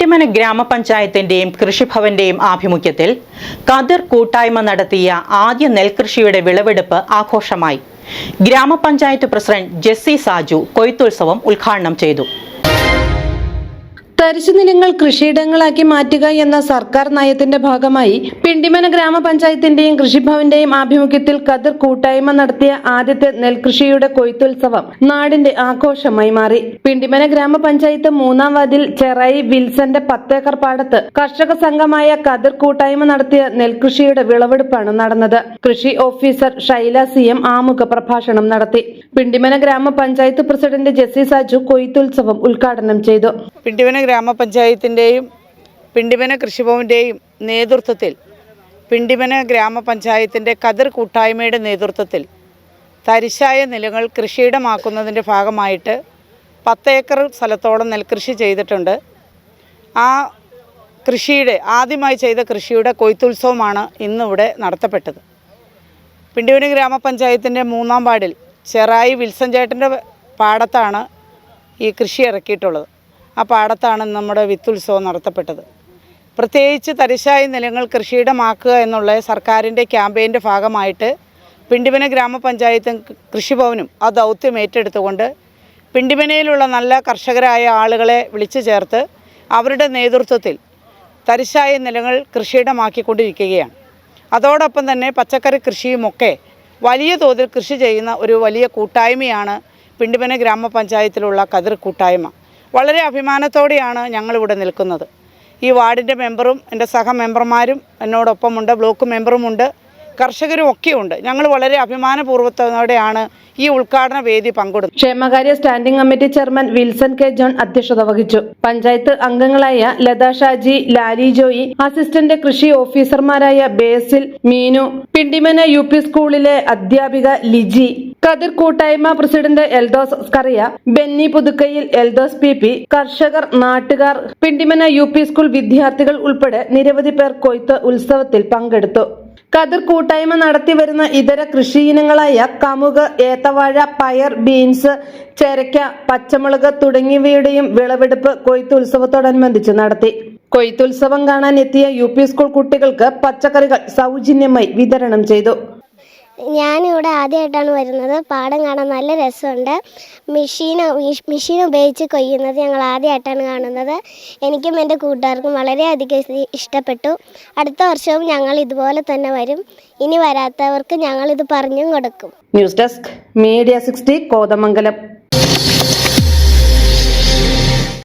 പിണ്ടിമന ഗ്രാമപഞ്ചായത്തിന്റെയും കൃഷിഭവന്റെയും ആഭിമുഖ്യത്തിൽ കതിർ കൂട്ടായ്മ നടത്തിയ ആദ്യ നെൽകൃഷിയുടെ വിളവെടുപ്പ് ആഘോഷമായി. ഗ്രാമപഞ്ചായത്ത് പ്രസിഡന്റ് ജെസ്സി സാജു കൊയ്ത്തുത്സവം ഉദ്ഘാടനം ചെയ്തു. തരിശുനിലങ്ങൾ കൃഷിയിടങ്ങളാക്കി മാറ്റുക എന്ന സർക്കാർ നയത്തിന്റെ ഭാഗമായി പിണ്ടിമന ഗ്രാമപഞ്ചായത്തിന്റെയും കൃഷിഭവന്റെയും ആഭിമുഖ്യത്തിൽ കതിർ കൂട്ടായ്മ നടത്തിയ ആദ്യത്തെ നെൽകൃഷിയുടെ കൊയ്ത്തുത്സവം നാടിന്റെ ആഘോഷമായി മാറി. പിണ്ടിമന ഗ്രാമപഞ്ചായത്ത് 3-ാം വാർഡിൽ ചെറായി വിൽസന്റെ 10 ഏക്കർ പാടത്ത് കർഷക സംഘമായ കതിർ കൂട്ടായ്മ നടത്തിയ നെൽകൃഷിയുടെ വിളവെടുപ്പാണ് നടന്നത്. കൃഷി ഓഫീസർ ഷൈല CM ആമുഖ പ്രഭാഷണം നടത്തി. പിണ്ടിമന ഗ്രാമപഞ്ചായത്ത് പ്രസിഡന്റ് ജെസ്സി സാജു കൊയ്ത്തുത്സവം ഉദ്ഘാടനം ചെയ്തു. പിണ്ടിമന ഗ്രാമപഞ്ചായത്തിൻ്റെയും പിണ്ടിമന കൃഷിഭവൻ്റെയും നേതൃത്വത്തിൽ പിണ്ടിമന ഗ്രാമപഞ്ചായത്തിൻ്റെ കതിർ കൂട്ടായ്മയുടെ നേതൃത്വത്തിൽ തരിശായ നിലങ്ങൾ കൃഷിയിടമാക്കുന്നതിൻ്റെ ഭാഗമായിട്ട് 10 ഏക്കർ സ്ഥലത്തോളം നെൽകൃഷി ചെയ്തിട്ടുണ്ട്. ആ ആദ്യമായി ചെയ്ത കൃഷിയുടെ കൊയ്ത്തുത്സവമാണ് ഇന്നിവിടെ നടത്തപ്പെട്ടത്. പിണ്ടിമന ഗ്രാമപഞ്ചായത്തിൻ്റെ 3-ാം വാർഡിൽ ചെറായി വിൽസൻ ചേട്ടൻ്റെ പാടത്താണ് ഈ കൃഷി ഇറക്കിയിട്ടുള്ളത്. ആ പാടത്താണ് നമ്മുടെ വിത്തുത്സവം നടത്തപ്പെട്ടത്. പ്രത്യേകിച്ച് തരിശായ നിലങ്ങൾ കൃഷിയിടമാക്കുക എന്നുള്ള സർക്കാരിൻ്റെ ക്യാമ്പയിൻ്റെ ഭാഗമായിട്ട് പിണ്ടിമന ഗ്രാമപഞ്ചായത്തും കൃഷിഭവനും ആ ദൗത്യം ഏറ്റെടുത്തുകൊണ്ട് പിണ്ടിമനയിലുള്ള നല്ല കർഷകരായ ആളുകളെ വിളിച്ചു ചേർത്ത് അവരുടെ നേതൃത്വത്തിൽ തരിശായ നിലങ്ങൾ കൃഷിയിടമാക്കിക്കൊണ്ടിരിക്കുകയാണ്. അതോടൊപ്പം തന്നെ പച്ചക്കറി കൃഷിയുമൊക്കെ വലിയ തോതിൽ കൃഷി ചെയ്യുന്ന ഒരു വലിയ കൂട്ടായ്മയാണ് പിണ്ടിമന ഗ്രാമപഞ്ചായത്തിലുള്ള കതിർ കൂട്ടായ്മ. വളരെ അഭിമാനത്തോടെയാണ് ഞങ്ങളിവിടെ നിൽക്കുന്നത്. ഈ വാർഡിൻ്റെ മെമ്പറും എൻ്റെ സഹമെമ്പർമാരും എന്നോടൊപ്പമുണ്ട്, ബ്ലോക്ക് മെമ്പറുമുണ്ട്, കർഷകരും ഒക്കെയുണ്ട്. ഞങ്ങൾ വളരെ അഭിമാനപൂർവ്വത്തോടെയാണ് ഈ ഉദ്ഘാടന വേദി പങ്കെടുത്തത്. ക്ഷേമകാര്യ standing committee chairman Wilson K John അധ്യക്ഷത വഹിച്ചു. പഞ്ചായത്ത് അംഗങ്ങളായ ലത ഷാജി, ലാലി ജോയി, അസിസ്റ്റന്റ് കൃഷി ഓഫീസർമാരായ ബേസിൽ, മീനു, പിണ്ടിമന UP സ്കൂളിലെ അധ്യാപിക ലിജി, കതിർ കൂട്ടായ്മ പ്രസിഡന്റ് എൽദോസ് സ്കറിയ, ബെന്നി പുതുക്കയിൽ, എൽദോസ് PP, കർഷകർ, നാട്ടുകാർ, പിണ്ടിമന UP സ്കൂൾ വിദ്യാർത്ഥികൾ ഉൾപ്പെടെ നിരവധി പേർ കൊയ്ത്ത് ഉത്സവത്തിൽ പങ്കെടുത്തു. കതിർ കൂട്ടായ്മ നടത്തിവരുന്ന ഇതര കൃഷിയിനങ്ങളായ കമുക്, ഏത്തവാഴ, പയർ, ബീൻസ്, ചെരക്ക, പച്ചമുളക് തുടങ്ങിയവയുടെയും വിളവെടുപ്പ് കൊയ്ത്തുത്സവത്തോടനുബന്ധിച്ച് നടത്തി. കൊയ്ത്തുത്സവം കാണാൻ എത്തിയ UP സ്കൂൾ കുട്ടികൾക്ക് പച്ചക്കറികൾ സൗജന്യമായി വിതരണം ചെയ്തു. ഞാനിവിടെ ആദ്യമായിട്ടാണ് വരുന്നത്. പാടം കാണാൻ നല്ല രസമുണ്ട്. മെഷീൻ ഉപയോഗിച്ച് കൊയ്യുന്നത് ഞങ്ങൾ ആദ്യമായിട്ടാണ് കാണുന്നത്. എനിക്കും എൻ്റെ കൂട്ടുകാർക്കും വളരെയധികം ഇഷ്ടപ്പെട്ടു. അടുത്ത വർഷവും ഞങ്ങൾ ഇതുപോലെ തന്നെ വരും. ഇനി വരാത്തവർക്ക് ഞങ്ങളിത് പറഞ്ഞും കൊടുക്കും. News desk media 60 Kothamangalam.